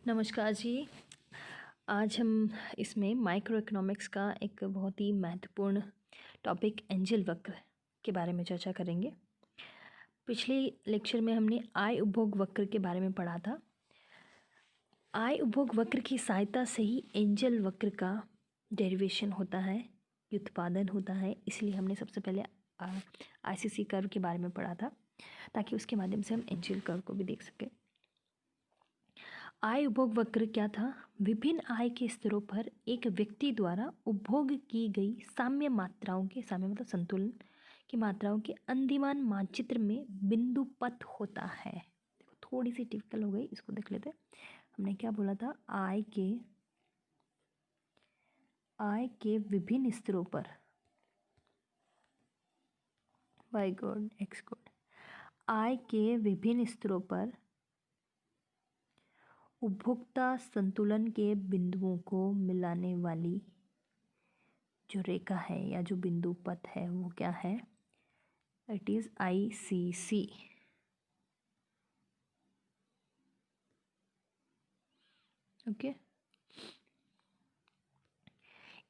नमस्कार जी। आज हम इसमें माइक्रो इकोनॉमिक्स का एक बहुत ही महत्वपूर्ण टॉपिक एंजल वक्र के बारे में चर्चा करेंगे। पिछले लेक्चर में हमने आय उपभोग वक्र के बारे में पढ़ा था। आय उपभोग वक्र की सहायता से ही एंजल वक्र का डेरिवेशन होता है, व्युत्पादन होता है। इसलिए हमने सबसे पहले आईसीसी कर्व के बारे में पढ़ा था, ताकि उसके माध्यम से हम एंजल कर्व को भी देख सकें। आय उपभोग वक्र क्या था? विभिन्न आय के स्तरों पर एक व्यक्ति द्वारा उपभोग की गई साम्य मात्राओं के, साम्य मतलब संतुलन की मात्राओं के अंदिमान मानचित्र में बिंदु पथ होता है। देखो थोड़ी सी टिपिकल हो गई, इसको देख लेते। हमने क्या बोला था? आय के विभिन्न स्तरों पर, वाई गॉड एक्स गॉड, आय के विभिन्न स्तरों पर उपभोक्ता संतुलन के बिंदुओं को मिलाने वाली जो रेखा है या जो बिंदु पथ है वो क्या है? It is ICC. ओके।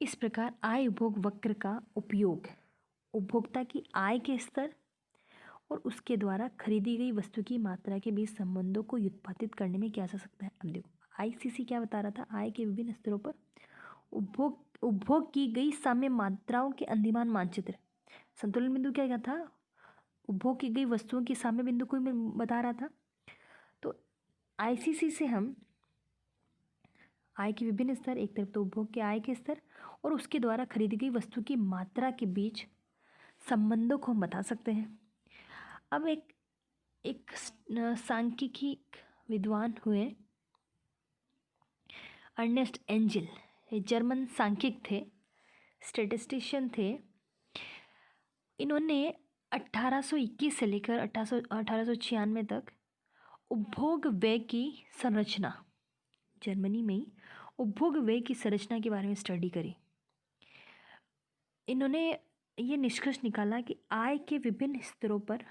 इस प्रकार आय उपभोग वक्र का उपयोग उपभोक्ता की आय के स्तर और उसके द्वारा खरीदी गई वस्तु की मात्रा के बीच संबंधों को व्युत्पादित करने में किया जा सकता है। अब देखो आईसीसी क्या बता रहा था? आय के विभिन्न स्तरों पर उपभोग की गई साम्य मात्राओं के अंदिमान मानचित्र। संतुलन बिंदु क्या था? उपभोग की गई वस्तुओं की साम्य बिंदु को ही बता रहा था। तो आईसीसी से हम आय के विभिन्न स्तर, एक तरफ तो उपभोग के आय के स्तर और उसके द्वारा खरीदी गई वस्तु की मात्रा के बीच संबंधों को हम बता सकते हैं। अब एक सांख्यिकी विद्वान हुए अर्नेस्ट एंजल, जर्मन सांख्यिक थे, स्टैटिस्टिशियन थे। इन्होंने 1821 से लेकर 1896 तक उपभोग व्यय की संरचना, जर्मनी में ही उपभोग व्यय की संरचना के बारे में स्टडी करी। इन्होंने ये निष्कर्ष निकाला कि आय के विभिन्न स्तरों पर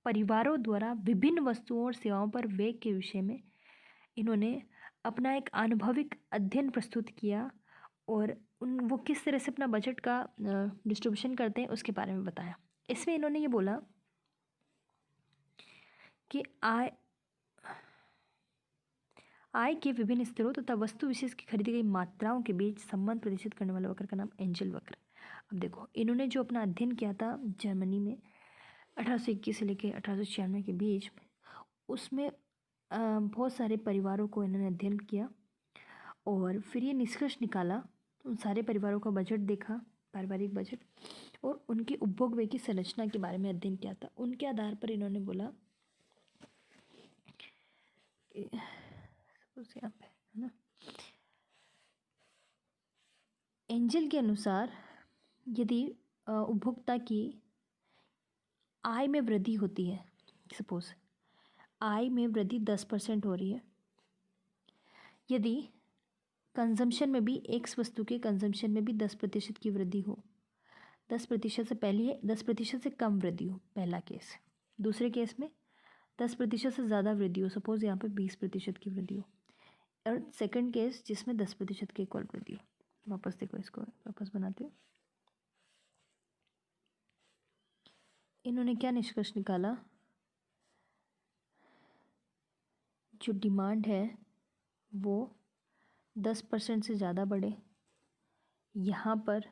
परिवारों द्वारा विभिन्न वस्तुओं और सेवाओं पर व्यय के विषय में इन्होंने अपना एक आनुभविक अध्ययन प्रस्तुत किया और वो किस तरह से अपना बजट का डिस्ट्रीब्यूशन करते हैं उसके बारे में बताया। इसमें इन्होंने ये बोला कि आय के विभिन्न स्तरों तथा वस्तु विशेष की खरीदी गई मात्राओं के बीच संबंध प्रदर्शित करने वाले वक्र का नाम एंजल वक्र। अब देखो इन्होंने जो अपना अध्ययन किया था जर्मनी में 1821 से लेकर 1896 के बीच, उसमें बहुत सारे परिवारों को इन्होंने अध्ययन किया और फिर ये निष्कर्ष निकाला। उन सारे परिवारों का बजट देखा, पारिवारिक बजट, और उनकी उपभोग व्यय की संरचना के बारे में अध्ययन किया था। उनके आधार पर इन्होंने बोला कि यहाँ पे है ना, एंजल के अनुसार यदि उपभोक्ता की आय में वृद्धि होती है, सपोज आय में वृद्धि 10% हो रही है, यदि कंजम्पशन में भी एक्स वस्तु के कंजम्पशन में भी 10% की वृद्धि हो, 10% से पहले है, 10% से कम वृद्धि हो, पहला केस। दूसरे केस में 10% से ज़्यादा वृद्धि हो, सपोज यहाँ पे 20% की वृद्धि हो, और सेकंड केस जिसमें 10% के इक्वल वृद्धि हो। वापस देखो, इसको वापस बनाते हो। इन्होंने क्या निष्कर्ष निकाला? जो डिमांड है वो 10% से ज़्यादा बढ़े, यहाँ पर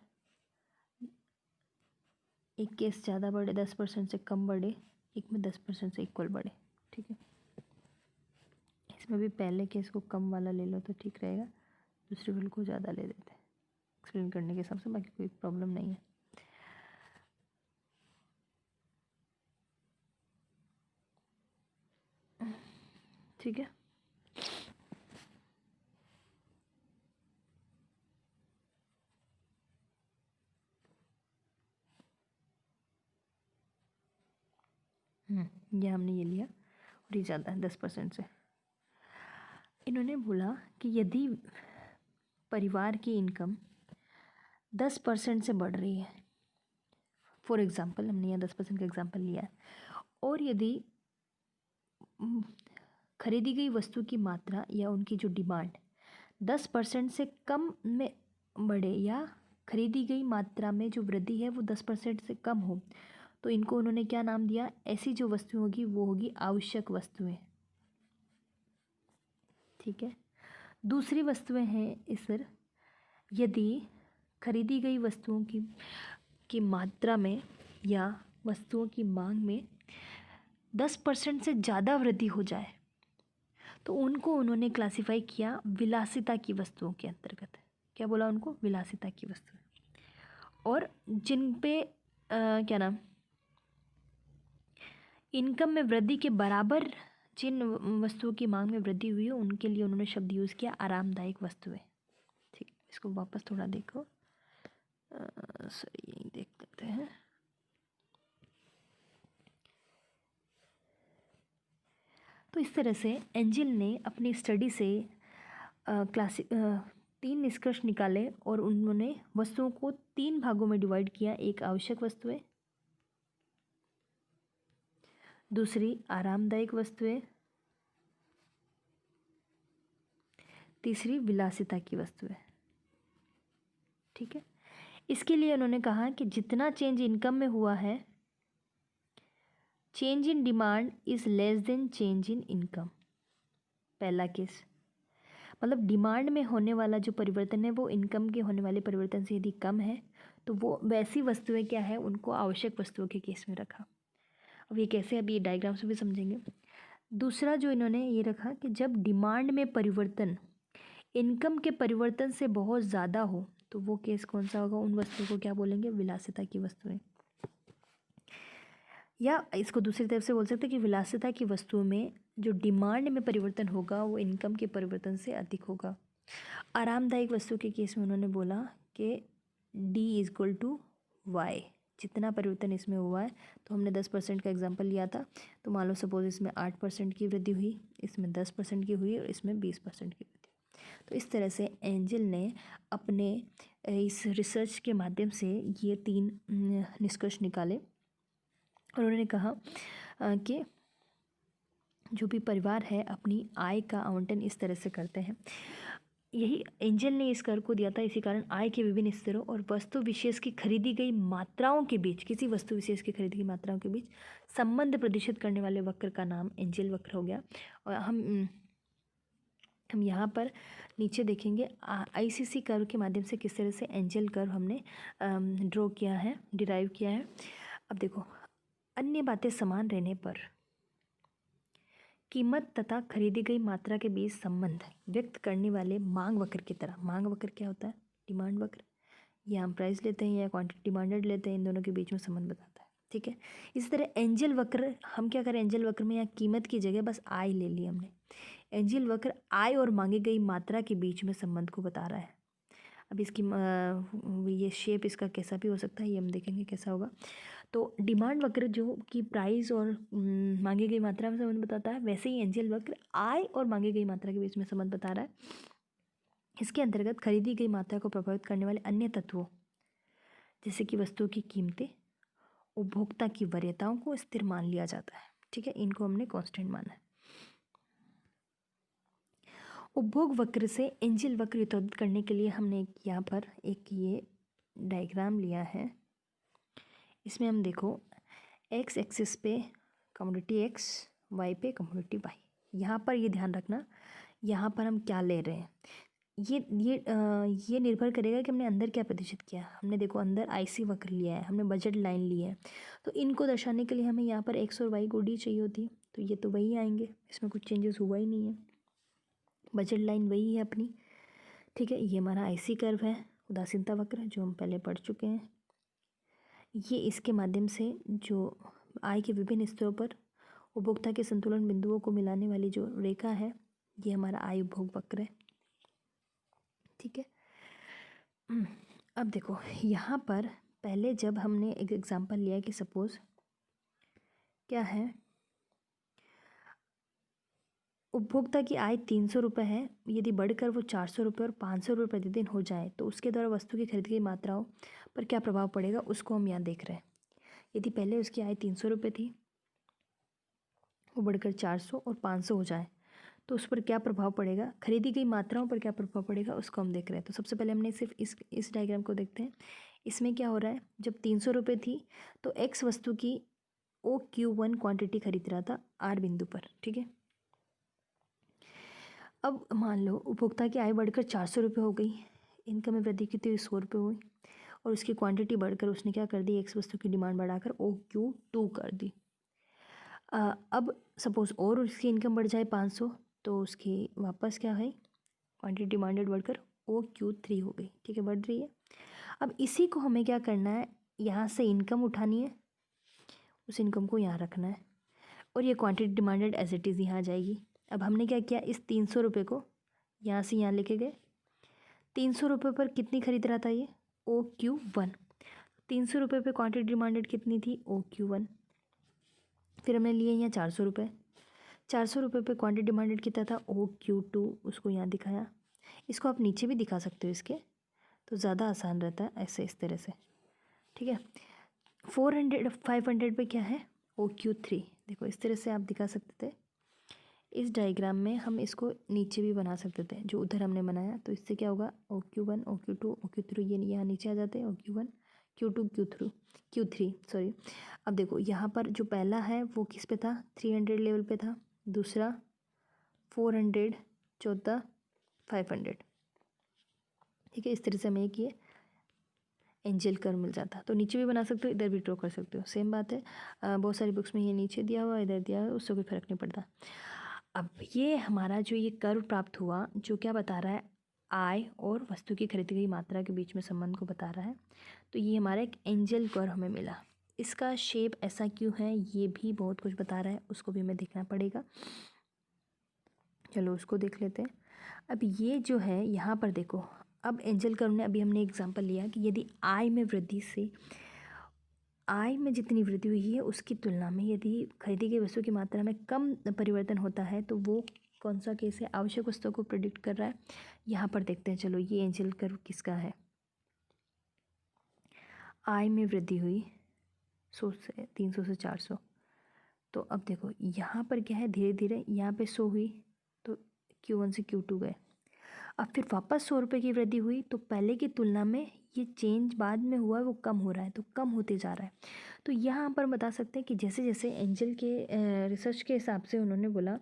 एक केस ज़्यादा बढ़े 10% से कम बढ़े, एक में 10% से इक्वल बढ़े। ठीक है, इसमें भी पहले केस को कम वाला ले लो तो ठीक रहेगा, दूसरे वाले को ज़्यादा ले देते हैं एक्सप्लेन करने के हिसाब से, बाकी कोई प्रॉब्लम नहीं है। ठीक है, ये हमने ये लिया और ये ज़्यादा है 10% से। इन्होंने बोला कि यदि परिवार की इनकम 10% से बढ़ रही है, फॉर एग्ज़ाम्पल हमने यहाँ 10% का एग्ज़ाम्पल लिया है, और यदि खरीदी गई वस्तु की मात्रा या उनकी जो डिमांड 10% से कम में बढ़े या खरीदी गई मात्रा में जो वृद्धि है वो 10% से कम हो, तो इनको उन्होंने क्या नाम दिया? ऐसी जो वस्तु होगी वो होगी आवश्यक वस्तुएं। ठीक है। दूसरी वस्तुएं हैं इस सर, यदि खरीदी गई वस्तुओं की मात्रा में या वस्तुओं की मांग में 10% से ज़्यादा वृद्धि हो जाए तो उनको उन्होंने क्लासिफाई किया विलासिता की वस्तुओं के अंतर्गत। क्या बोला उनको? विलासिता की वस्तुएं। और जिन पे क्या नाम, इनकम में वृद्धि के बराबर जिन वस्तुओं की मांग में वृद्धि हुई है उनके लिए उन्होंने शब्द यूज़ किया आरामदायक वस्तुएं। ठीक, इसको वापस थोड़ा देखो, सॉरी यही देख लेते हैं। तो इस तरह से एंजल ने अपनी स्टडी से तीन निष्कर्ष निकाले और उन्होंने वस्तुओं को 3 भागों में डिवाइड किया। एक आवश्यक वस्तुएं, दूसरी आरामदायक वस्तुएं, तीसरी विलासिता की वस्तुएं। ठीक है। इसके लिए उन्होंने कहा कि जितना चेंज इनकम में हुआ है, change in demand is less than change in income. पहला केस, मतलब डिमांड में होने वाला जो परिवर्तन है वो इनकम के होने वाले परिवर्तन से यदि कम है तो वो वैसी वस्तुएं क्या है, उनको आवश्यक वस्तुओं के केस में रखा। अब ये कैसे, अभी ये डायग्राम से भी समझेंगे। दूसरा जो इन्होंने ये रखा कि जब डिमांड में परिवर्तन इनकम के परिवर्तन से बहुत ज़्यादा हो तो वो केस कौन सा होगा? उन वस्तुओं को क्या बोलेंगे? विलासिता की वस्तुएं। या इसको दूसरी तरफ से बोल सकते हैं कि विलासिता की वस्तुओं में जो डिमांड में परिवर्तन होगा वो इनकम के परिवर्तन से अधिक होगा। आरामदायक वस्तु के केस में उन्होंने बोला कि D इक्वल टू वाई, जितना परिवर्तन इसमें हुआ है, तो हमने 10% का एग्जांपल लिया था, तो मान लो सपोज इसमें 8% की वृद्धि हुई, इसमें 10% की हुई और इसमें 20% की वृद्धि। तो इस तरह से एंजल ने अपने इस रिसर्च के माध्यम से ये 3 निष्कर्ष निकाले और उन्होंने कहा कि जो भी परिवार है अपनी आय का आवंटन इस तरह से करते हैं। यही एंजल ने इस कर को दिया था। इसी कारण आय के विभिन्न स्तरों और वस्तु विशेष की खरीदी गई मात्राओं के बीच, किसी वस्तु विशेष की खरीदी गई मात्राओं के बीच संबंध प्रदर्शित करने वाले वक्र का नाम एंजल वक्र हो गया। और हम यहाँ पर नीचे देखेंगे ICC कर्व के माध्यम से किस तरह से एंजल कर्व हमने ड्रॉ किया है, डिराइव किया है। अब देखो, अन्य बातें समान रहने पर कीमत तथा खरीदी गई मात्रा के बीच संबंध व्यक्त करने वाले मांग वक्र की तरह। मांग वक्र क्या होता है? डिमांड वक्र। या हम प्राइस लेते हैं या क्वांटिटी डिमांडेड लेते हैं, इन दोनों के बीच में संबंध बताता है। ठीक है। इसी तरह एंजल वक्र, हम क्या करें, एंजल वक्र में यहाँ कीमत की जगह बस आय ले ली हमने। एंजल वक्र आय और मांगी गई मात्रा के बीच में संबंध को बता रहा है। अब इसकी ये शेप इसका कैसा भी हो सकता है, ये हम देखेंगे कैसा होगा। तो डिमांड वक्र जो कि प्राइस और मांगी गई मात्रा में संबंध बताता है, वैसे ही एंजल वक्र आय और मांगी गई मात्रा के बीच में संबंध बता रहा है। इसके अंतर्गत खरीदी गई मात्रा को प्रभावित करने वाले अन्य तत्वों जैसे कि वस्तुओं की कीमतें, उपभोक्ता की वरीयताओं को स्थिर मान लिया जाता है। ठीक है, इनको हमने कांस्टेंट माना है। उपभोग वक्र से एंजल वक्र यथोचित करने के लिए हमने यहाँ पर एक ये डायग्राम लिया है। इसमें हम देखो एक्स एक्सिस पे कमोडिटी एक्स, वाई पे कमोडिटी वाई। यहाँ पर ये ध्यान रखना, यहाँ पर हम क्या ले रहे हैं ये निर्भर करेगा कि हमने अंदर क्या प्रदर्शित किया। हमने देखो अंदर IC वक्र लिया है, हमने बजट लाइन ली है, तो इनको दर्शाने के लिए हमें यहाँ पर एक्स और वाई को डी चाहिए होती है, तो ये तो वही आएंगे, इसमें कुछ चेंजेस हुआ ही नहीं है, बजट लाइन वही है अपनी। ठीक है, ये हमारा IC कर्व है, उदासीनता वक्र जो हम पहले पढ़ चुके हैं। ये इसके माध्यम से जो आय के विभिन्न स्तरों पर उपभोक्ता के संतुलन बिंदुओं को मिलाने वाली जो रेखा है, ये हमारा आय उपभोग वक्र है। ठीक है। अब देखो यहाँ पर पहले जब हमने एक एग्जांपल लिया कि सपोज क्या है, उपभोक्ता की आय 300 रुपये है, यदि बढ़कर वो 400 रुपये और 500 रुपये प्रतिदिन हो जाए तो उसके द्वारा वस्तु की खरीद की मात्राओं पर क्या प्रभाव पड़ेगा, उसको हम यहाँ देख रहे हैं। यदि पहले उसकी आय 300 रुपये थी, वो बढ़कर 400 और 500 हो जाए तो उस पर क्या प्रभाव पड़ेगा, खरीदी गई मात्राओं पर क्या प्रभाव पड़ेगा, उसको हम देख रहे हैं। तो सबसे पहले हमने सिर्फ इस डायग्राम को देखते हैं। इसमें क्या हो रहा है, जब 300 रुपये थी तो एक्स वस्तु की OQ1 क्वांटिटी खरीद रहा था आर बिंदु पर, ठीक है। अब मान लो उपभोक्ता की आय बढ़कर 400 रुपये हो गई, इनकम में वृद्धि की तो 100 रुपये हुई, और उसकी क्वांटिटी बढ़कर उसने क्या कर दी, एक्स वस्तु की डिमांड बढ़ाकर OQ2 कर दी। अब सपोज और उसकी इनकम बढ़ जाए 500, तो उसकी वापस क्या है, क्वांटिटी डिमांडेड बढ़कर OQ3 हो गई, ठीक है, बढ़ रही है। अब इसी को हमें क्या करना है, यहाँ से इनकम उठानी है, उस इनकम को यहाँ रखना है, और ये quantity demanded as it is यहाँ आ जाएगी। अब हमने क्या किया, इस 300 रुपये को यहाँ से यहाँ लेके गए। 300 रुपये पर कितनी खरीद रहा था ये, OQ1। 300 रुपये पर क्वांटिटी डिमांडेड कितनी थी, OQ1। फिर हमने लिए यहाँ 400 रुपये। 400 रुपये पे क्वांटिटी डिमांडेड कितना था, OQ2, उसको यहाँ दिखाया। इसको आप नीचे भी दिखा सकते हो इसके, तो ज़्यादा आसान रहता है ऐसे, इस तरह से, ठीक है। 500 पे क्या है, OQ3। देखो इस तरह से आप दिखा सकते थे। इस डायग्राम में हम इसको नीचे भी बना सकते थे जो उधर हमने बनाया। तो इससे क्या होगा, OQ1 OQ2 OQ3 ये यहाँ नीचे आ जाते हैं, OQ1 Q2 Q3 सॉरी। अब देखो यहाँ पर जो पहला है वो किस पे था, 300 लेवल पे था, दूसरा 400, चौथा 500, ठीक है। इस तरह से हमें एक ये एंजल कर्व मिल जाता। तो नीचे भी बना सकते हो, इधर भी ड्रॉ कर सकते हो, सेम बात है। बहुत सारी बुक्स में ये नीचे दिया हुआ, इधर दिया हुआ, उससे कोई फ़र्क नहीं पड़ता। अब ये हमारा जो ये कर्व प्राप्त हुआ, जो क्या बता रहा है, आय और वस्तु की खरीदी गई मात्रा के बीच में संबंध को बता रहा है। तो ये हमारा एक एंजल कर्व हमें मिला। इसका शेप ऐसा क्यों है, ये भी बहुत कुछ बता रहा है, उसको भी हमें देखना पड़ेगा। चलो उसको देख लेते हैं। अब ये जो है यहाँ पर देखो, अब एंजल कर्व ने, अभी हमने एग्जांपल लिया कि यदि आय में वृद्धि से, आय में जितनी वृद्धि हुई है उसकी तुलना में यदि खरीदी गई वस्तु की मात्रा में कम परिवर्तन होता है, तो वो कौन सा केस है, आवश्यक वस्तुओं को प्रेडिक्ट कर रहा है। यहाँ पर देखते हैं, चलो ये एंजल कर्व किसका है। आय में वृद्धि हुई 300 से 400। तो अब देखो यहाँ पर क्या है, धीरे धीरे यहाँ पे 100 हुई तो Q1 से Q2 गए। अब फिर वापस 100 रुपये की वृद्धि हुई, तो पहले की तुलना में ये चेंज बाद में हुआ है वो कम हो रहा है, तो कम होते जा रहा है। तो यहाँ पर बता सकते हैं कि जैसे जैसे एंजल के रिसर्च के हिसाब से उन्होंने बोला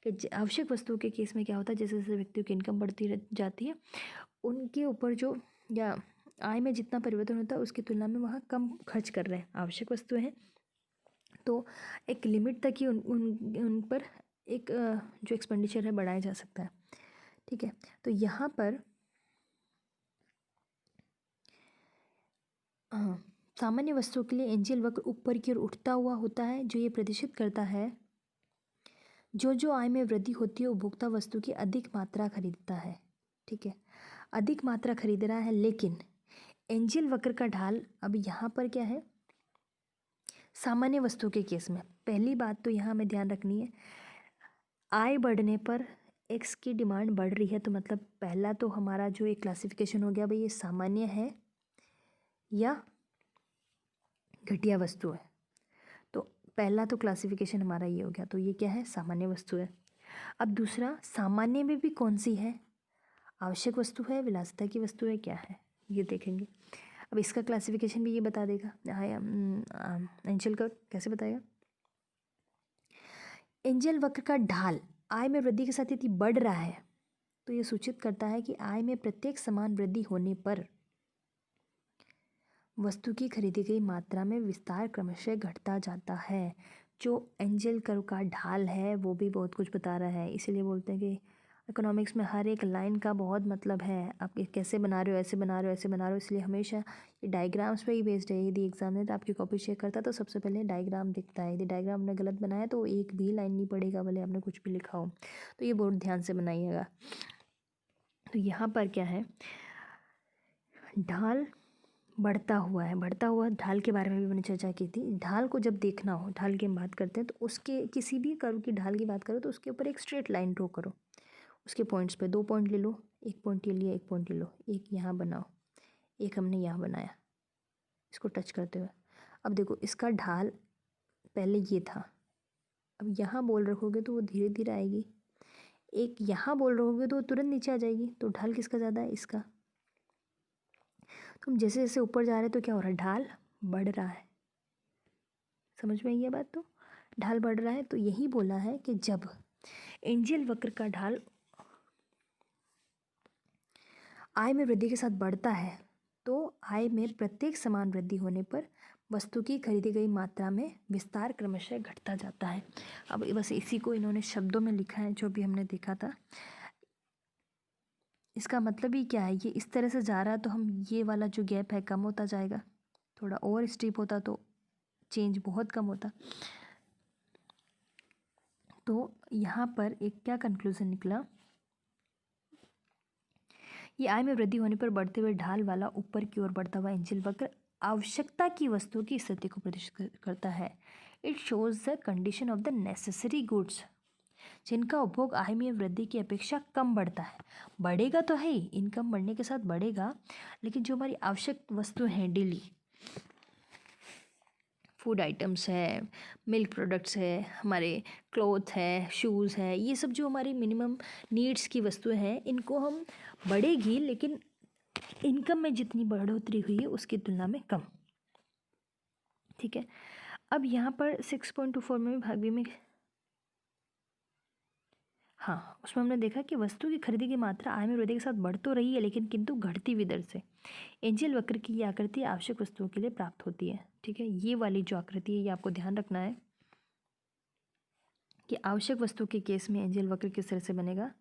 कि आवश्यक वस्तुओं के केस में क्या होता है, जैसे जैसे व्यक्तियों की इनकम बढ़ती जाती है, उनके ऊपर जो, या आय में जितना परिवर्तन होता है उसकी तुलना में वहाँ कम खर्च कर रहे हैं, आवश्यक वस्तुएँ हैं। तो एक लिमिट तक ही उन पर एक जो एक्सपेंडिचर है बढ़ाया जा सकता है, ठीक है। तो यहाँ पर हाँ, सामान्य वस्तुओं के लिए एंजल वक्र ऊपर की ओर उठता हुआ होता है, जो ये प्रदर्शित करता है जो आय में वृद्धि होती है उपभोक्ता वस्तु की अधिक मात्रा खरीदता है, ठीक है, अधिक मात्रा खरीद रहा है। लेकिन एंजल वक्र का ढाल, अब यहाँ पर क्या है, सामान्य वस्तु के केस में पहली बात तो यहाँ हमें ध्यान रखनी है, आय बढ़ने पर एक्स की डिमांड बढ़ रही है, तो मतलब पहला तो हमारा जो एक क्लासिफिकेशन हो गया भाई, ये सामान्य है या घटिया वस्तु है। तो पहला तो क्लासिफिकेशन हमारा ये हो गया, तो ये क्या है, सामान्य वस्तु है। अब दूसरा, सामान्य में भी कौन सी है, आवश्यक वस्तु है, विलासिता की वस्तु है, क्या है, ये देखेंगे। अब इसका क्लासिफिकेशन भी ये बता देगा। एंजल कर्व कैसे बताएगा, एंजल वक्र का ढाल आय में वृद्धि के साथ यदि बढ़ रहा है, तो ये सूचित करता है कि आय में प्रत्येक समान वृद्धि होने पर वस्तु की खरीदी गई मात्रा में विस्तार क्रमशः घटता जाता है। जो एंजल कर्व का ढाल है वो भी बहुत कुछ बता रहा है, इसीलिए बोलते हैं कि इकोनॉमिक्स में हर एक लाइन का बहुत मतलब है। आप ये कैसे बना रहे हो, ऐसे बना रहे हो, ऐसे बना रहे हो, इसलिए हमेशा ये डायग्राम्स पे ही बेस्ड है। यदि एग्जामिनर आपकी कॉपी चेक करता है तो सबसे पहले डायग्राम दिखता है, यदि डायग्राम आपने गलत बनाया तो एक भी लाइन नहीं पड़ेगा, भले आपने कुछ भी लिखा हो। तो ये बहुत ध्यान से बनाइएगा। तो यहाँ पर क्या है, ढाल बढ़ता हुआ है, बढ़ता हुआ ढाल के बारे में भी मैंने चर्चा की थी। ढाल को जब देखना हो, ढाल की हम बात करते हैं, तो उसके किसी भी कर्व की ढाल की बात करो तो उसके ऊपर एक स्ट्रेट लाइन ड्रॉ करो, उसके पॉइंट्स पे 2 पॉइंट ले लो, एक पॉइंट ये लिया, एक पॉइंट ले लो, एक यहाँ बनाओ, एक हमने यहाँ बनाया, इसको टच करते हुए। अब देखो इसका ढाल पहले ये था, अब यहाँ बोल रखोगे तो वो धीरे धीरे आएगी, एक यहाँ बोल रहे होगे तो तुरंत नीचे आ जाएगी। तो ढाल किसका ज़्यादा है? इसका। तो हम जैसे जैसे ऊपर जा रहे हैं तो क्या हो रहा है? ढाल बढ़ रहा है। समझ में आई ये बात? तो ढाल बढ़ रहा है। तो यही बोला है कि जब एंजिल वक्र का ढाल आय में वृद्धि के साथ बढ़ता है तो आय में प्रत्येक समान वृद्धि होने पर वस्तु की खरीदी गई मात्रा में विस्तार क्रमशः घटता जाता है। अब बस इसी को इन्होंने शब्दों में लिखा है जो भी हमने देखा था। इसका मतलब ही क्या है? ये इस तरह से जा रहा है तो हम ये वाला जो गैप है कम होता जाएगा। थोड़ा और स्टीप होता तो चेंज बहुत कम होता। तो यहाँ पर एक क्या कंक्लूजन निकला? ये आय में वृद्धि होने पर बढ़ते हुए ढाल वाला ऊपर की ओर बढ़ता हुआ एंजिल वक्र आवश्यकता की वस्तुओं की स्थिति को प्रदर्शित करता है। It shows the condition of the necessary goods जिनका उपभोग आय में वृद्धि की अपेक्षा कम बढ़ता है। बढ़ेगा तो है ही, इनकम बढ़ने के साथ बढ़ेगा, लेकिन जो हमारी आवश्यक वस्तु हैं डेली, फूड आइटम्स है, मिल्क प्रोडक्ट्स है, हमारे क्लॉथ है, शूज़ है, ये सब जो हमारी मिनिमम नीड्स की वस्तुएं हैं, इनको हम बढ़ेगी लेकिन इनकम में जितनी बढ़ोतरी हुई है उसकी तुलना में कम। ठीक है। अब यहाँ पर 6.24 में भाग बी में हाँ, उसमें हमने देखा कि वस्तु की खरीदी की मात्रा आय में वृद्धि के साथ बढ़ तो रही है लेकिन किंतु घटती हुई दर से। एंजिल वक्र की ये आकृति आवश्यक वस्तुओं के लिए प्राप्त होती है। ठीक है, ये वाली जो आकृति है ये आपको ध्यान रखना है कि आवश्यक वस्तु के केस में एंजिल वक्र किस तरह से बनेगा?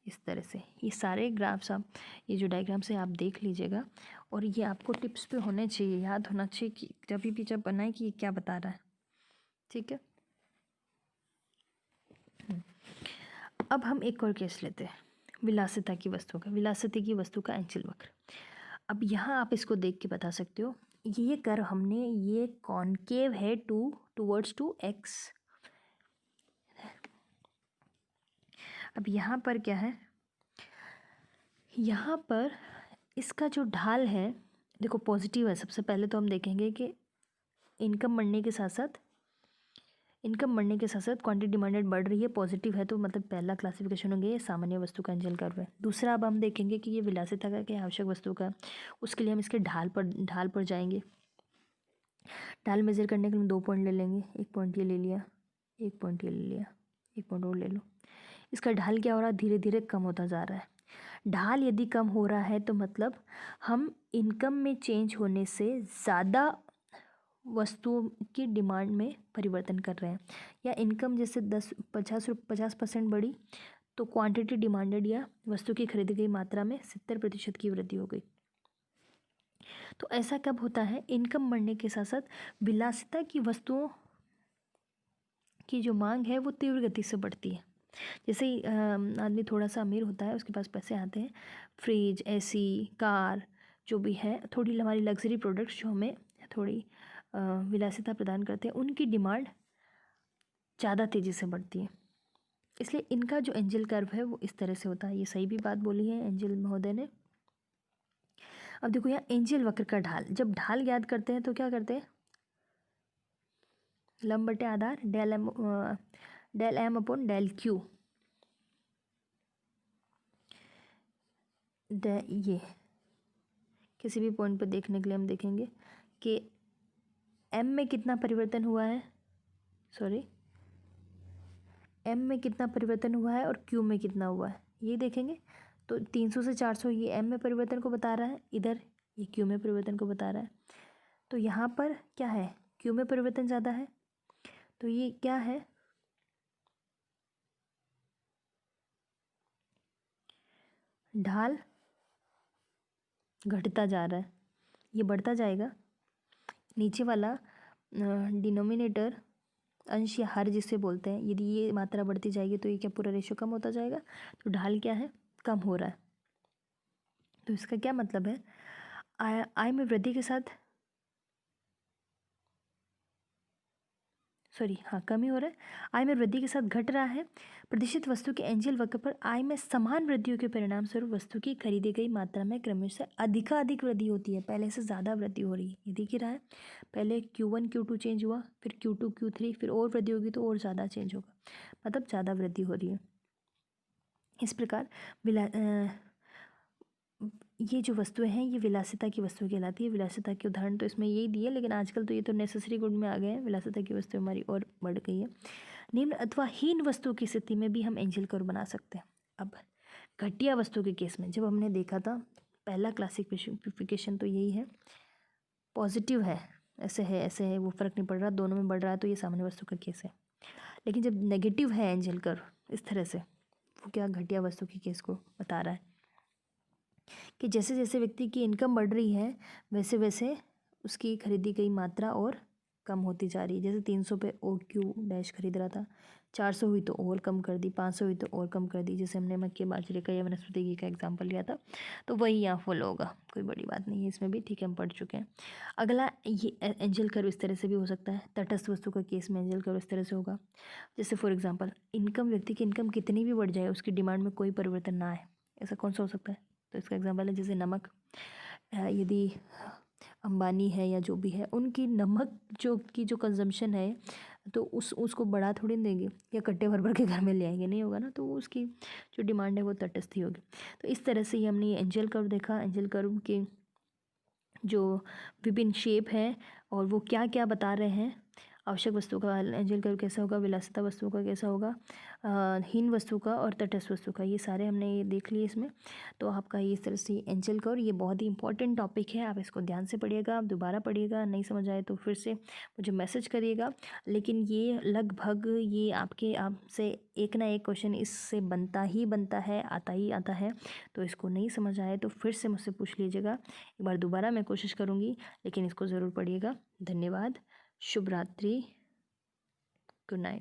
इस तरह से। ये सारे ग्राफ्स आप, ये जो डायग्राम्स है आप देख लीजिएगा और ये आपको टिप्स पे होने चाहिए, याद होना चाहिए कि जब बनाए कि ये क्या बता रहा है। ठीक है। अब हम एक और केस लेते हैं, विलासिता की वस्तु का, विलासिता की वस्तु का एंजिल वक्र। अब यहाँ आप इसको देख के बता सकते हो, ये कर्व हमने, ये कॉनकेव है टूवर्ड्स टू एक्स। अब यहाँ पर क्या है? यहाँ पर इसका जो ढाल है देखो पॉजिटिव है। सबसे पहले तो हम देखेंगे कि इनकम बढ़ने के साथ साथ क्वांटिटी डिमांडेड बढ़ रही है, पॉजिटिव है, तो मतलब पहला क्लासिफिकेशन होंगे ये सामान्य वस्तु का एंजिल कर्व है। दूसरा अब हम देखेंगे कि ये विलासिता का क्या आवश्यक वस्तु का, उसके लिए हम इसके ढाल पर जाएंगे। ढाल मेजर करने के लिए हम 2 पॉइंट ले लेंगे, 1 पॉइंट ये ले लिया, 1 पॉइंट ये ले लिया, 1 पॉइंट और ले लो। इसका ढाल क्या हो रहा है? धीरे धीरे कम होता जा रहा है। ढाल यदि कम हो रहा है तो मतलब हम इनकम में चेंज होने से ज़्यादा वस्तुओं की डिमांड में परिवर्तन कर रहे हैं। या इनकम जैसे 50% बढ़ी तो क्वांटिटी डिमांडेड या वस्तु की खरीदी गई मात्रा में 70% की वृद्धि हो गई। तो ऐसा कब होता है? इनकम बढ़ने के साथ साथ विलासिता की वस्तुओं की जो मांग है वो तीव्र गति से बढ़ती है। जैसे ही आदमी थोड़ा सा अमीर होता है, उसके पास पैसे आते हैं, फ्रिज, एसी, कार जो भी है, थोड़ी हमारी लग्जरी प्रोडक्ट्स जो हमें थोड़ी विलासिता प्रदान करते हैं, उनकी डिमांड ज़्यादा तेज़ी से बढ़ती है। इसलिए इनका जो एंजिल कर्व है वो इस तरह से होता है। ये सही भी बात बोली है एंजिल महोदय ने। अब देखो यहाँ एंजिल वक्र का ढाल, जब ढाल याद करते हैं तो क्या करते हैं? लंब बटे आधार, del M upon del Q. ये किसी भी पॉइंट पर देखने के लिए हम देखेंगे कि एम में कितना परिवर्तन हुआ है, एम में कितना परिवर्तन हुआ है और क्यू में कितना हुआ है, ये देखेंगे। तो 300 से 400 ये एम में परिवर्तन को बता रहा है, इधर ये क्यू में परिवर्तन को बता रहा है। तो यहाँ पर क्या है? क्यू में परिवर्तन ज़्यादा है, तो ये क्या है? ढाल घटता जा रहा है, ये बढ़ता जाएगा। नीचे वाला डिनोमिनेटर, अंश या हर जिसे बोलते हैं, यदि ये मात्रा बढ़ती जाएगी तो ये क्या पूरा रेशियो कम होता जाएगा। तो ढाल क्या है? कम हो रहा है। तो इसका क्या मतलब है? आय में वृद्धि के साथ कमी हो रहा है, आय में वृद्धि के साथ घट रहा है। प्रतिष्ठित वस्तु के एंजिल वक्र पर आय में समान वृद्धियों के परिणाम स्वरूप वस्तु की खरीदी गई मात्रा में क्रमशः अधिकाधिक वृद्धि होती है, पहले से ज़्यादा वृद्धि हो रही है। ये दिख ही रहा है, पहले Q1 Q2 चेंज हुआ, फिर Q2 Q3, फिर और वृद्धि होगी तो और ज़्यादा चेंज होगा, मतलब ज़्यादा वृद्धि हो रही है। इस प्रकार ये जो वस्तुएं हैं ये विलासिता की वस्तु कहलाती है। विलासिता के उदाहरण तो इसमें यही दिए, लेकिन आजकल तो ये तो नेसेसरी गुड में आ गए हैं। विलासिता की वस्तु हमारी और बढ़ गई है। निम्न अथवा हीन वस्तु की स्थिति में भी हम एंजल कर्व बना सकते हैं। अब घटिया वस्तु के केस में जब हमने देखा था, पहला क्लासिफिकेशन तो यही है, पॉजिटिव है, ऐसे है, वो फ़र्क नहीं पड़ रहा, दोनों में बढ़ रहा है, तो ये सामान्य वस्तु का केस है। लेकिन जब नेगेटिव है एंजल कर्व इस तरह से, वो क्या घटिया वस्तु के केस को बता रहा है कि जैसे जैसे व्यक्ति की इनकम बढ़ रही है वैसे वैसे उसकी खरीदी गई मात्रा और कम होती जा रही है। जैसे 300 पे ओ क्यू डैश खरीद रहा था, 400 हुई तो और कम कर दी, 500 हुई तो और कम कर दी। जैसे हमने मक्के बाजरे का या वनस्पति घी का एग्जाम्पल लिया था, तो वही यहाँ फॉलो होगा, कोई बड़ी बात नहीं है इसमें भी, ठीक है, हम पढ़ चुके हैं। अगला ये एंजल कर्व इस तरह से भी हो सकता है। तटस्थ वस्तु का केस में एंजल कर्व इस तरह से होगा, जैसे फॉर एग्जाम्पल इनकम, व्यक्ति की इनकम कितनी भी बढ़ जाए उसकी डिमांड में कोई परिवर्तन ना आए, ऐसा कौन सा हो सकता है? तो इसका एग्जाम्पल है जैसे नमक, यदि अंबानी है या जो भी है, उनकी नमक जो कंजम्पशन है, तो उसको बढ़ा थोड़ी न देंगे या कट्टे भर भर के घर में ले आएंगे, नहीं होगा ना, तो उसकी जो डिमांड है वो तटस्थ ही होगी। तो इस तरह से ही हमने एंजल कर्व देखा। एंजल कर्व के जो विभिन्न शेप हैं और वो क्या क्या बता रहे हैं। आवश्यक वस्तु का एंजल कर्व कैसा होगा, विलासिता वस्तु का कैसा होगा, हीन वस्तु का और तटस्थ वस्तु का, ये सारे हमने ये देख लिए इसमें। तो आपका ये इस तरह से एंजल कर्व, ये बहुत ही इंपॉर्टेंट टॉपिक है, आप इसको ध्यान से पढ़िएगा, आप दोबारा पढ़िएगा, नहीं समझ आए तो फिर से मुझे मैसेज करिएगा। लेकिन ये लगभग ये आपसे एक ना एक क्वेश्चन इससे बनता ही बनता है, आता ही आता है। तो इसको नहीं समझ आए तो फिर से मुझसे पूछ लीजिएगा, एक बार दोबारा मैं कोशिश करूँगी, लेकिन इसको ज़रूर पढ़िएगा। धन्यवाद, शुभ रात्रि, गुड नाइट।